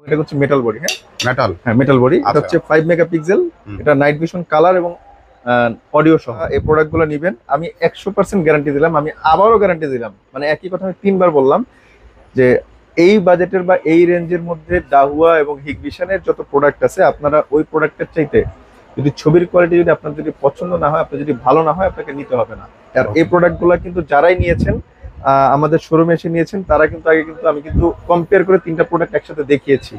এটা হচ্ছে metal body. হ্যাঁ, মেটাল বডি। এটা হচ্ছে 5 মেগাপিক্সেল। এটা নাইট ভিশন কালার এবং অডিও সহ। এই প্রোডাক্টগুলো নেবেন, আমি 100% গ্যারান্টি দিলাম, আমি আবারও গ্যারান্টি দিলাম, মানে একই কথা আমি 3বার বললাম যে এই বাজেটের বা এই রেঞ্জের মধ্যে ডাহুয়া এবং হিগভিশনের যত প্রোডাক্ট আছে আপনারা ওই প্রোডাক্টের চাইতে যদি ছবির কোয়ালিটি যদি আপনার যদি পছন্দ না হয়, আপনার যদি ভালো না হয়, আপনাকে নিতে হবে না। আর এই প্রোডাক্টগুলো কিন্তু যারাই নিয়েছেন আমাদের শোরুমে এসে নিয়েছেন তারা কিন্তু আগে কিন্তু আমি কিন্তু কম্পেয়ার করে 3টা প্রোডাক্ট একসাথে দেখিয়েছি,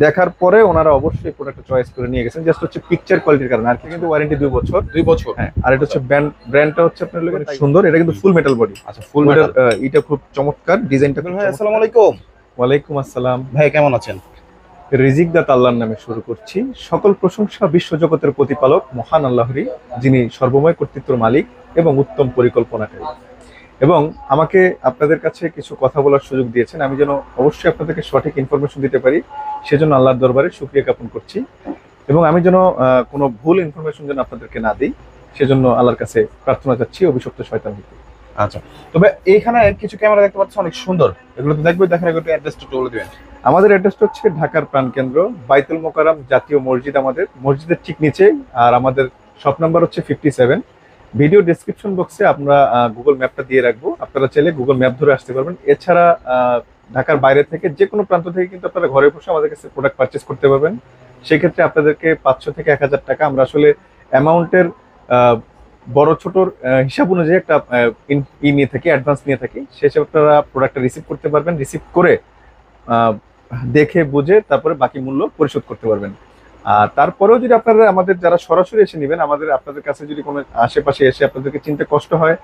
দেখার পরে ওনারা অবশ্যই প্রোডাক্টটা চয়েস করে নিয়ে গেছেন। জাস্ট হচ্ছে পিকচার কোয়ালিটির কারণে। আর কিন্তু ওয়ারেন্টি 2 বছর। হ্যাঁ, আর এটা হচ্ছে ব্র্যান্ডটা হচ্ছে আপনার লোকের সুন্দর। এটা কিন্তু ফুল মেটাল বডি। আচ্ছা, ফুল মেটাল। এটা খুব চমৎকার ডিজাইনটা। ভাই আসসালামু আলাইকুম। ওয়ালাইকুম আসসালাম। ভাই কেমন আছেন? রিজিক দাত আল্লাহর নামে শুরু করছি। সকল প্রশংসা বিশ্বজগতের প্রতিপালক মহান আল্লাহরই, যিনি সর্বময় কর্তৃত্বের মালিক এবং উত্তম পরিকল্পনাকারী, এবং আমাকে আপনাদের কাছে কিছু কথা বলার সুযোগ দিয়েছেন। আমি যেন অবশ্যই আপনাদেরকে সঠিক ইনফরমেশন দিতে পারি, সেজন্য আল্লাহর দরবারে শুকরিয়া জ্ঞাপন করছি। এবং আমি যেন কোনো ভুল ইনফরমেশন যেন আপনাদেরকে না দিই, সেজন্য আল্লাহর কাছে প্রার্থনা চাচ্ছি অভিশপ্ত শয়তান হতে। আচ্ছা, তবে এইখানে কিছু ক্যামেরা দেখতে পাচ্ছি অনেক সুন্দর, এগুলো তো দেখবো। দেখার একটু অ্যাড্রেসটা বলে দিবেন। আমাদের অ্যাড্রেসটা হচ্ছে ঢাকার প্রাণকেন্দ্র বাইতুল মোকাররম জাতীয় মসজিদ, আমাদের মসজিদের ঠিক নিচে। আর আমাদের শপ নাম্বার হচ্ছে 57। ভিডিও ডেসক্রিপশন বক্সে আমরা গুগল ম্যাপটা দিয়ে রাখবো, আপনারা চাইলে গুগল ম্যাপ ধরে আসতে পারবেন। এছাড়া ঢাকার বাইরে থেকে যে কোনো প্রান্ত থেকে কিন্তু আপনারা ঘরে বসে আমাদের কাছে প্রোডাক্ট পারচেস করতে পারবেন। সেক্ষেত্রে আপনাদেরকে 500 থেকে 1000 টাকা আমরা আসলে অ্যামাউন্টের বড় ছোটর হিসাব অনুযায়ী একটা নিয়ে থাকি, অ্যাডভান্স নিয়ে থাকি। সেসব আপনারা প্রোডাক্টটা রিসিভ করতে পারবেন, রিসিভ করে দেখে বুঝে তারপরে বাকি মূল্য পরিশোধ করতে পারবেন। আর তারপরেও যদি আপনারা আমাদের যারা সরাসরি এসে নেবেন, আপনাদের কাছে যদি কোনো আশেপাশে এসে আপনাদেরকে চিনতে কষ্ট হয়,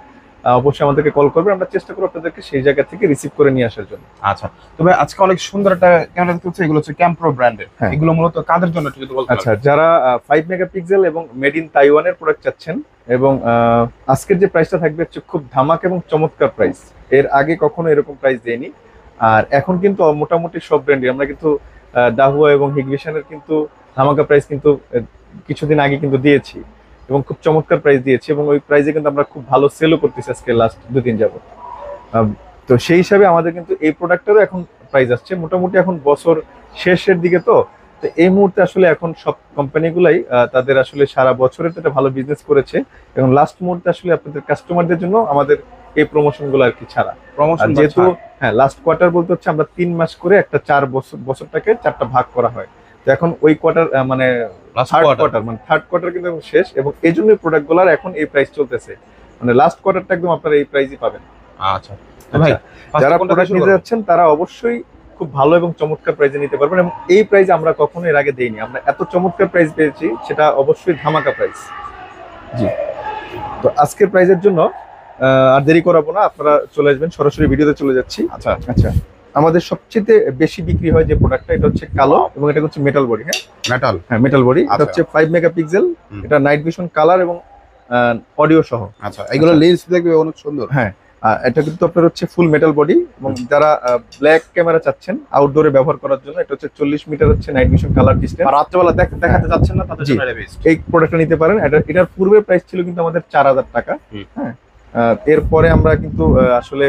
অবশ্যই আমাদেরকে কল করবেন, আমরা চেষ্টা করবো আপনাদেরকে সেই জায়গা থেকে রিসিভ করে নিয়ে আসার জন্য। আচ্ছা, তবে আজকে অনেক সুন্দর একটা ক্যামেরা দেখতে হচ্ছে, এগুলো হচ্ছে ক্যাম্প্রো ব্র্যান্ডের। এগুলো মূলত কাদের জন্য একটু যদি বলতে? আচ্ছা, যারা 5 মেগাপিক্সেল এবং মেড ইন তাইওয়ানের প্রোডাক্ট চাচ্ছেন, এবং আজকের যে প্রাইসটা থাকবে হচ্ছে খুব ধামাক এবং চমৎকার প্রাইস। এর আগে কখনো এরকম প্রাইস দেয়নি। আর এখন কিন্তু মোটামুটি সব ব্র্যান্ডই আমরা কিন্তু ডাহুয়া এবং হিগভিশনের কিন্তু ধামাকা প্রাইস কিন্তু কিছুদিন আগে কিন্তু দিয়েছি, এবং খুব চমৎকার প্রাইস দিয়েছি, এবং ওই প্রাইসে কিন্তু আমরা খুব ভালো সেলও করতেছি আজকে লাস্ট 2 দিন যাবত। তো সেই হিসাবে আমাদের কিন্তু এই প্রোডাক্টেরও এখন প্রাইস আসছে মোটামুটি এখন বছর শেষের দিকে। তো এই মুহূর্তে আসলে এখন সব কোম্পানিগুলাই তাদের আসলে সারা বছরের তো একটা ভালো বিজনেস করেছে, এবং লাস্ট মুহূর্তে আসলে আপনাদের কাস্টমারদের জন্য আমাদের এই প্রমোশন গুলো আর কি ছাড়া। যেহেতু হ্যাঁ, লাস্ট কোয়ার্টার বলতে হচ্ছে আমরা 3 মাস করে একটা 4 বছরটাকে 4টা ভাগ করা হয়। তো এখন ওই কোয়ার্টার মানে থার্ড কোয়ার্টার কিন্তু শেষ, এবং এই জন্য প্রোডাক্ট গুলার এখন এই প্রাইস চলতেছে, মানে লাস্ট কোয়ার্টারটা একদম আপনারা এই প্রাইসই পাবেন। আচ্ছা ভাই, যারা প্রোডাক্ট নিতে যাচ্ছেন তারা অবশ্যই খুব ভালো এবং চমৎকার প্রাইসে নিতে পারবেন, এবং এই প্রাইস আমরা কখনো এর আগে দেইনি। আমরা এত চমৎকার প্রাইস পেয়েছি, সেটা অবশ্যই ধামাকা প্রাইস। জি, তো আজকের প্রাইসের জন্য আর দেরি করাবো না, আপনারা চলে আসবেন, সরাসরি ভিডিওতে চলে যাচ্ছি। আচ্ছা আচ্ছা, আমাদের সবচেয়ে বেশি বিক্রি হয় যে প্রোডাক্টটা, এটা হচ্ছে কালো, এবং এটা হচ্ছে মেটাল বডি। হ্যাঁ, মেটাল বডি। এটা হচ্ছে 5 মেগাপিক্সেল। এটা নাইট ভিশন কালার এবং অডিও সহ। আচ্ছা, এগুলো লেন্স দেখবে অনেক সুন্দর। হ্যাঁ, এটা কিন্তু আপনার হচ্ছে ফুল মেটাল বডি, এবং যারা ব্ল্যাক ক্যামেরা চাচ্ছেন আউটডোরে ব্যবহার করার জন্য, এটা হচ্ছে 40 মিটার হচ্ছে নাইট ভিশন কালার ডিসপ্লে। আর রাত্রেবেলা দেখাতে যাচ্ছেন না, তাদের জন্য এটা বেস্ট। এই প্রোডাক্টটা নিতে পারেন। এটার পূর্বে প্রাইস ছিল কিন্তু আমাদের 4000 টাকা। হ্যাঁ, এরপরে আমরা কিন্তু আসলে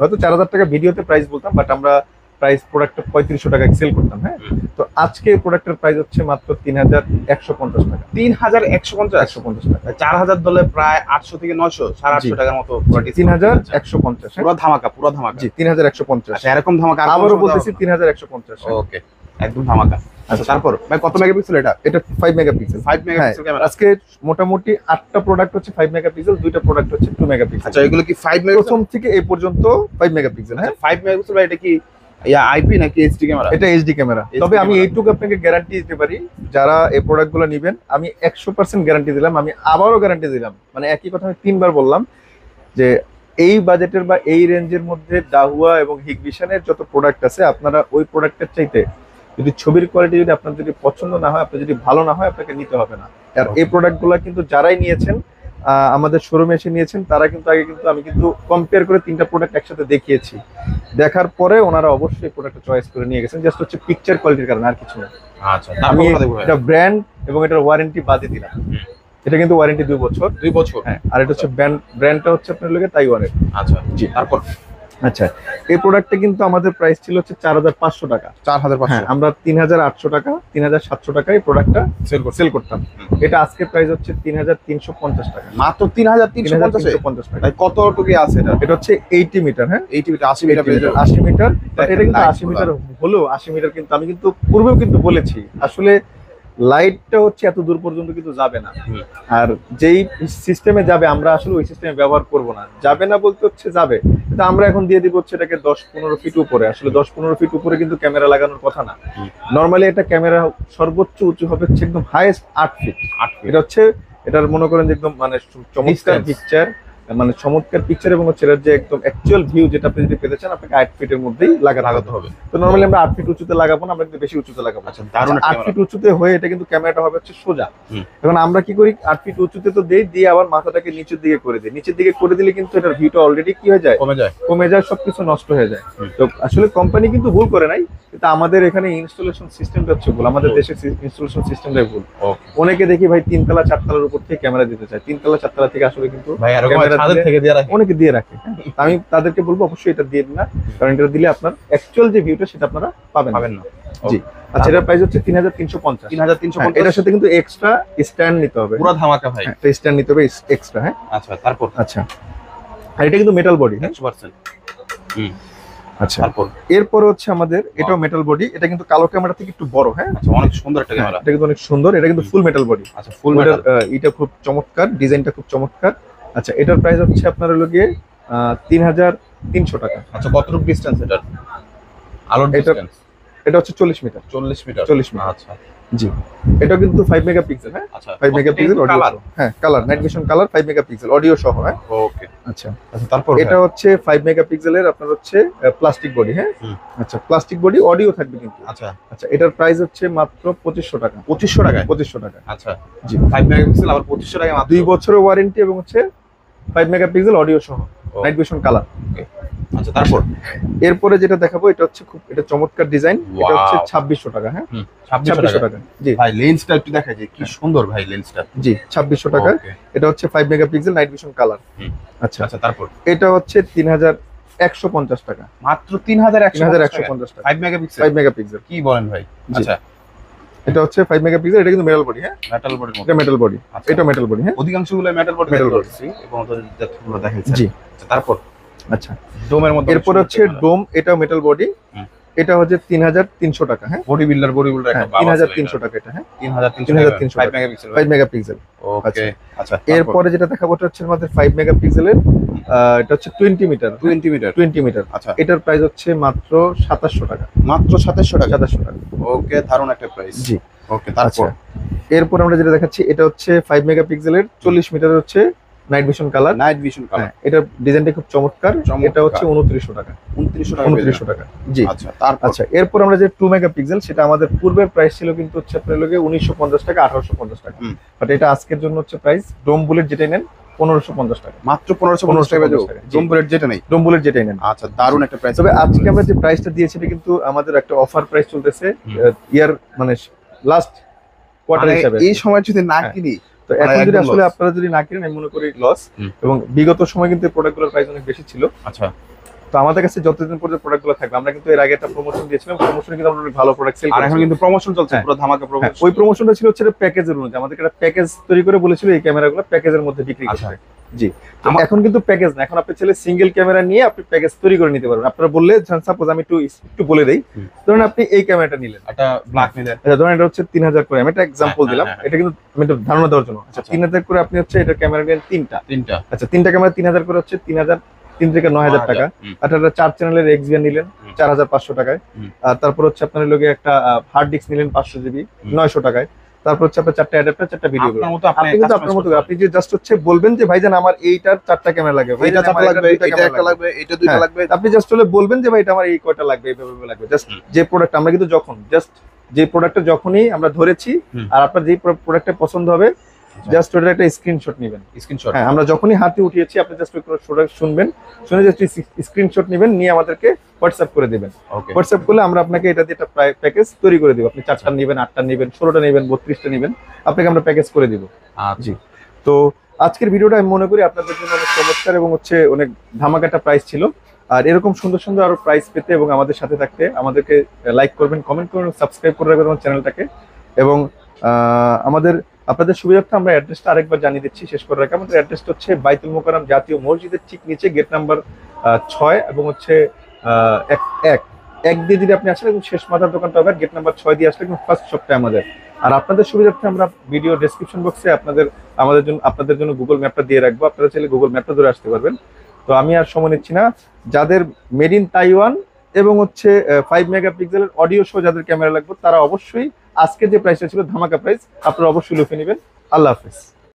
হয়তো 4000 টাকা ভিডিওতে প্রাইস বলতাম, বাট আমরা প্রাইস প্রোডাক্টটা 3500 টাকা সেল করতাম। হ্যাঁ, তো আজকে প্রোডাক্টের প্রাইস হচ্ছে মাত্র 3150 টাকা। 3150 টাকা। 4000 দলে প্রায় 800 থেকে 900, 850 টাকার মতো। 3150। পুরো ধামাকা। জি, 3150। আচ্ছা, এরকম ধামাকা আবারও বলতেছি 3150। ওকে, একদম ধামাকা। আচ্ছা, তারপর ভাই কত মেগাপিক্সেল এটা? এটা 5 মেগাপিক্সেল। 5 megapixel camera. আজকে মোটামুটি 8টা প্রোডাক্ট হচ্ছে 5 মেগাপিক্সেল, 2টা প্রোডাক্ট হচ্ছে 2 মেগাপিক্সেল। আচ্ছা, এগুলো কি 5 মেগাপিক্সেল প্রথম থেকে এই পর্যন্ত 5 মেগাপিক্সেল। হ্যাঁ, 5 মেগাপিক্সেল। ভাই এটা কি আইপি নাকি এইচডি ক্যামেরা? এটা এইচডি ক্যামেরা। তবে আমি এইটুকু আপনাকে গ্যারান্টি দিতে পারি, যারা এই প্রোডাক্টগুলো নেবেন, আমি 100% গ্যারান্টি দিলাম, আমি আবারও গ্যারান্টি দিলাম, মানে একই কথা আমি 3বার বললাম যে এই বাজেটের বা এই রেঞ্জের মধ্যে ডাহুয়া এবং হিগভিশনের যত প্রোডাক্ট আছে আপনারা ওই প্রোডাক্টের চাইতে যদি ছবির কোয়ালিটি যদি আপনার যদি পছন্দ না হয়, আপনার যদি ভালো না হয়, আপনাকে নিতে হবে না। আর এই প্রোডাক্টগুলো কিন্তু যারাই নিয়েছেন আমাদের শোরুমে এসে নিয়েছেন তারা কিন্তু আগে কিন্তু আমি কিন্তু কম্পেয়ার করে 3টা প্রোডাক্ট একসাথে দেখিয়েছি, দেখার পরে ওনারা অবশ্যই প্রোডাক্টটা চয়েস করে নিয়ে গেছেন। জাস্ট হচ্ছে পিকচার কোয়ালিটির কারণে, আর কিছু না। আচ্ছা, আমি এটা ব্র্যান্ড এবং এটার ওয়ারেন্টি বাদই দিলাম। এটা কিন্তু ওয়ারেন্টি 2 বছর। হ্যাঁ, আর এটা হচ্ছে ব্র্যান্ডটা হচ্ছে আপনার লোকে তাইওয়ানের। আচ্ছা জি, তারপর আচ্ছা, এই প্রোডাক্টটা কিন্তু আমাদের প্রাইস ছিল হচ্ছে 4500 টাকা। 4500 হ্যাঁ, আমরা 3800 টাকা 3700 টাকায় প্রোডাক্টটা সেল করতাম। এটা আজকে প্রাইস হচ্ছে 3350 টাকা। মাত্র 3350 টাকা। ভাই কতটুকু আছে এটা? এটা হচ্ছে 80 মিটার। হ্যাঁ, 80 মিটার 80 মিটার পেয়ে যাবেন। 80 মিটার। এটা কিন্তু light 80 মিটার হলো 80 মিটার, কিন্তু আমি কিন্তু পূর্বেও কিন্তু বলেছি আসলে লাইটটা হচ্ছে এত দূর পর্যন্ত কিন্তু যাবে না। আর যেই সিস্টেমে যাবে আমরা আসলে ওই সিস্টেমে ব্যবহার করব না। যাবে না বলতে হচ্ছে যাবে, কিন্তু আমরা এখন দিয়ে দিব হচ্ছে এটাকে 10-15 ফিট উপরে। আসলে 10-15 ফিট উপরে কিন্তু ক্যামেরা লাগানোর কথা না। নরমালি এটা ক্যামেরা সর্বোচ্চ উঁচু হবে হচ্ছে একদম হাইয়েস্ট 8 ফিট। এটা হচ্ছে এটার মনে করেন যে একদম মানে চমৎকার পিকচার, মানে চমৎকার পিকচার এবং হচ্ছে এটার যে একদম অ্যাকচুয়াল ভিউ যেটা আপনি যদি পেতে চান আপনাকে 8 ফিটের মধ্যেই লাগাতে হবে। তো নরমালি আমরা 8 ফিট উঁচুতে লাগাবো না, আমরা কিন্তু বেশি উঁচুতে লাগাবো। আচ্ছা, দারুণ 8 ফিট উঁচুতে হয়ে এটা কিন্তু ক্যামেরাটা হবে হচ্ছে সোজা। এখন আমরা কি করি, 8 ফিট উঁচুতে তো দেই, দিয়ে আবার মাথাটাকে নিচের দিকে করে দিই। নিচের দিকে করে দিলে কিন্তু এটার ভিউটা অলরেডি কি হয়ে যায়, কমে যায়, সবকিছু নষ্ট হয়ে যায়। তো আসলে কোম্পানি কিন্তু ভুল করে নাই, কিন্তু আমাদের এখানে ইনস্টলেশন সিস্টেমটা হচ্ছে ভুল। আমাদের দেশের ইনস্টলেশন সিস্টেমটাই ভুল। অনেকে দেখি ভাই 3 তলা 4 তলার উপর থেকে ক্যামেরা দিতে চায়, 3 তলা 4 তলা থেকে আসলে কিন্তু অনেকে দিয়ে রাখে। আমি তাদেরকে বলবো অবশ্যই এটা দিয়ে দিন না, কারণ এটা দিলে আপনার অ্যাকচুয়াল যে ভিউটা সেটা আপনারা পাবেন না। জি, আচ্ছা, এটার প্রাইস হচ্ছে 3350। 3350। এটার সাথে কিন্তু এক্সট্রা স্ট্যান্ড নিতে হবে, পুরো ধামাকা ভাই। একটা স্ট্যান্ড নিতে হবে এক্সট্রা। হ্যাঁ, আচ্ছা, তারপর আচ্ছা, আর এটা কিন্তু মেটাল বডি। হ্যাঁ, 100%। আচ্ছা, এরপর হচ্ছে আমাদের এটাও মেটাল বডি। এটা কিন্তু কালো ক্যামেরা থেকে একটু বড়। হ্যাঁ, আচ্ছা, অনেক সুন্দর একটা ক্যামেরা। এটা কিন্তু অনেক সুন্দর। এটা কিন্তু ফুল মেটাল বডি। আচ্ছা, ফুল মেটাল। এটা খুব চমৎকার, ডিজাইনটা খুব চমৎকার। আচ্ছা, এটার প্রাইস হচ্ছে আপনার হলো গিয়ে 3300 টাকা। আচ্ছা, কতটুকু ডিসটেন্স এটার আলোর ডিসটেন্স? এটা হচ্ছে 40 মিটার। 40 মিটার। আচ্ছা, জি, এটা কিন্তু 5 মেগাপিক্সেল। হ্যাঁ, আচ্ছা, 5 মেগাপিক্সেল অডিও। হ্যাঁ, colour, night vision colour, 5 megapixel audio সহ। হ্যাঁ, ওকে। আচ্ছা, তারপর এটা হচ্ছে 5 মেগাপিক্সেলের আপনার হচ্ছে প্লাস্টিক বডি। হ্যাঁ, আচ্ছা, প্লাস্টিক বডি অডিও থাকবে কিন্তু। আচ্ছা, আচ্ছা, এটার প্রাইস হচ্ছে মাত্র 2500 টাকা। 2500 টাকা? 2500 টাকা। আচ্ছা, জি, 5 মেগাপিক্সেল আবার 2500 টাকা মাত্র। 2 বছরের ওয়ারেন্টি এবং হচ্ছে 5 মেগাপিক্সেল অডিও সহ, নাইট ভিশন কালার। আচ্ছা, তারপর এরপরে যেটা দেখাবো এটা হচ্ছে খুব এটা চমৎকার ডিজাইন। এটা হচ্ছে 2600 টাকা। হ্যাঁ, 2600 টাকা। জি ভাই, লেন্সটা একটু দেখা যায় কি সুন্দর ভাই লেন্সটা। জি, 2600 টাকা। এটা হচ্ছে 5 মেগাপিক্সেল নাইট ভিশন কালার। আচ্ছা, আচ্ছা, তারপর এটা হচ্ছে 3150 টাকা। মাত্র 3150 টাকা। 5 মেগাপিক্সেল। 5 মেগাপিক্সেল কি বলেন ভাই? আচ্ছা, এটা হচ্ছে 5 মেগাপিক্সেল। এটা কিন্তু মেটাল বডি। হ্যাঁ, মেটাল বডির মধ্যে। এটা মেটাল বডি। এটা মেটাল বডি। হ্যাঁ, অধিকাংশগুলো মেটাল বডি এবং ওদের যতগুলো দেখাচ্ছি। জি, আচ্ছা, তারপর আচ্ছা, ডোমের মধ্যে এরপর হচ্ছে ডোম। এটাও মেটাল বডি। এটা হচ্ছে 3300 টাকা। হ্যাঁ, বডি বিল্ডার একটা 3300 টাকা। এটা হ্যাঁ, 3300 5 মেগাপিক্সেল। 5 মেগাপিক্সেল। ওকে। আচ্ছা, এরপরে যেটা দেখাবো এটা হচ্ছে আমাদের 5 মেগাপিক্সেলের, এটা হচ্ছে 20 মিটার। 20 মিটার। আচ্ছা, এটার প্রাইস হচ্ছে মাত্র 2700 টাকা। মাত্র 2700 টাকা। 2700 টাকা। ওকে, দারুণ একটা প্রাইস। জি, ওকে, তারপর এরপর আমরা যেটা দেখাচ্ছি এটা হচ্ছে 5 মেগাপিক্সেলের 40 মিটার হচ্ছে নাইট ভিশন কালার। এটা ডিজাইনটা খুব চমৎকার। এটা হচ্ছে 2900 টাকা। 2900 টাকা। জি, আচ্ছা, আচ্ছা, এরপর আমরা যে 2 মেগাপিক্সেল সেটা আমাদের পূর্বের প্রাইস ছিল কিন্তু হচ্ছে আপনার লগে 1950 টাকা 1850 টাকা। বাট এটা আজকের জন্য হচ্ছে প্রাইস ডোম বুলেট যেটাই নেন 1550 টাকা। মাত্র 1550 টাকা পেয়ে ডোম বুলেট যেটা নেই। ডোম বুলেট যেটাই নেন। আচ্ছা, দারুণ একটা প্রাইস। তবে আজকে আমরা যে প্রাইসটা দিয়েছি এটা কিন্তু আমাদের একটা অফার প্রাইস চলতেছে ইয়ার মানে লাস্ট কোয়ার্টার হিসাবে। এই সময় যদি না কিনি, তো এখন যদি আসলে আপনারা যদি না কিনেন আমি মনে করি লস। এবং বিগত সময় কিন্তু প্রোডাক্টগুলোর প্রাইস অনেক বেশি ছিল। আচ্ছা, তো আমাদের কাছে যতদিন পর্যন্ত প্রোডাক্টগুলো থাকবে, আমরা কিন্তু এর আগে একটা প্রমোশন দিয়েছিলাম, প্রমোশনে কিন্তু আমরা অনেক ভালো প্রোডাক্ট সেল আর এখন কিন্তু প্রমোশন চলছে, পুরো ধামাকা প্রমোশন। ওই প্রমোশনটা ছিল হচ্ছে প্যাকেজের অনুযায়ী, আমাদের একটা প্যাকেজ তৈরি করে বলেছিল এই ক্যামেরাগুলো প্যাকেজের মধ্যে বিক্রি করতে। জি, এখন কিন্তু প্যাকেজ না, এখন আপনি চাইলে সিঙ্গেল ক্যামেরা নিয়ে আপনি প্যাকেজ তৈরি করে নিতে পারবেন। আপনারা বললে সাপোজ আমি একটু বলে দেই, ধরুন আপনি এই ক্যামেরাটা নিলেন, একটা ব্ল্যাক নিলেন, ধরুন এটা হচ্ছে 3000 করে, আমি একটা এক্সাম্পল দিলাম, এটা কিন্তু আমি একটা ধারণা দেওয়ার জন্য। আচ্ছা, 3000 করে আপনি হচ্ছে এটা ক্যামেরা নিলেন তিনটা। আচ্ছা, তিনটা ক্যামেরা 3000 করে হচ্ছে 3 থেকে 9000 টাকা। আর একটা 4 চ্যানেলের এক্সভিআর নিলেন 4500 টাকায়। আর তারপর হচ্ছে আপনার লগে একটা হার্ড ডিস্ক নিলেন 500 জিবি 900 টাকায়। তারপর হচ্ছে আপনার 4টা অ্যাডাপ্টার 4টা ভিডিও। আপনি কিন্তু আপনার মতো আপনি যে জাস্ট হচ্ছে বলবেন যে ভাইজান আমার এইটার 4টা ক্যামেরা লাগবে, এটা 4টা লাগবে, এটা একটা লাগবে, এটা দুইটা লাগবে। আপনি জাস্ট হলে বলবেন যে ভাই এটা আমার এই কয়টা লাগবে, এইভাবে লাগবে। জাস্ট যে প্রোডাক্ট আমরা কিন্তু যে প্রোডাক্টটা যখনই আমরা ধরেছি আর আপনার যে প্রোডাক্টটা পছন্দ হবে জাস্ট ওটার একটা স্ক্রিনশট নেবেন। স্ক্রিনশট, হ্যাঁ, আমরা যখনই হাতে উঠিয়েছি আপনি জাস্ট প্রোডাক্ট শুনবেন, শুনে জাস্ট স্ক্রিনশট নেবেন, নিয়ে আমাদেরকে হোয়াটসঅ্যাপ করে দিবেন। হোয়াটসঅ্যাপ করলে আমরা আপনাকে এটা দিয়ে একটা প্যাকেজ তৈরি করে দিব। আপনি 4টা নেবেন, 8টা নেবেন, 16টা নেবেন, 32টা নেবেন, আপনাকে আমরা প্যাকেজ করে দিব। জি, তো আজকের ভিডিওটা আমি মনে করি আপনাদের জন্য অনেক চমৎকার এবং হচ্ছে অনেক ধামাকাটা প্রাইস ছিল। আর এরকম সুন্দর সুন্দর আরো প্রাইস পেতে এবং আমাদের সাথে থাকতে আমাদেরকে লাইক করবেন, কমেন্ট করবেন, সাবস্ক্রাইব করে রাখবেন আমার চ্যানেলটাকে। এবং আমাদের আপনাদের সুবিধার্থে আমরা অ্যাড্রেসটা আরেকবার জানিয়ে দিচ্ছি শেষ করে রাখি। আমাদের অ্যাড্রেসটা হচ্ছে বাইতুল মোকাররম জাতীয় মসজিদের ঠিক নিচে, গেট নাম্বার 6 এবং হচ্ছে এক এক এক দিয়ে যদি আপনি আসেন এবং শেষ মাথার দোকানটা হবে, গেট নাম্বার 6 দিয়ে আসলে কিন্তু ফার্স্ট শপটা আমাদের। আর আপনাদের সুবিধার্থে আমরা ভিডিও ডেসক্রিপশন বক্সে আপনাদের জন্য গুগল ম্যাপটা দিয়ে রাখবো, আপনারা চাইলে গুগল ম্যাপটা ধরে আসতে পারবেন। তো আমি আর সময় নিচ্ছি না, যাদের মেড ইন তাইওয়ান এবং হচ্ছে 5 মেগাপিক্সেলের অডিও শো যাদের ক্যামেরা লাগবে তারা অবশ্যই আজকে যে প্রাইসটা ছিল ধামাকা প্রাইস, আপনারা অবশ্যই লুফে নেবেন। আল্লাহ হাফেজ।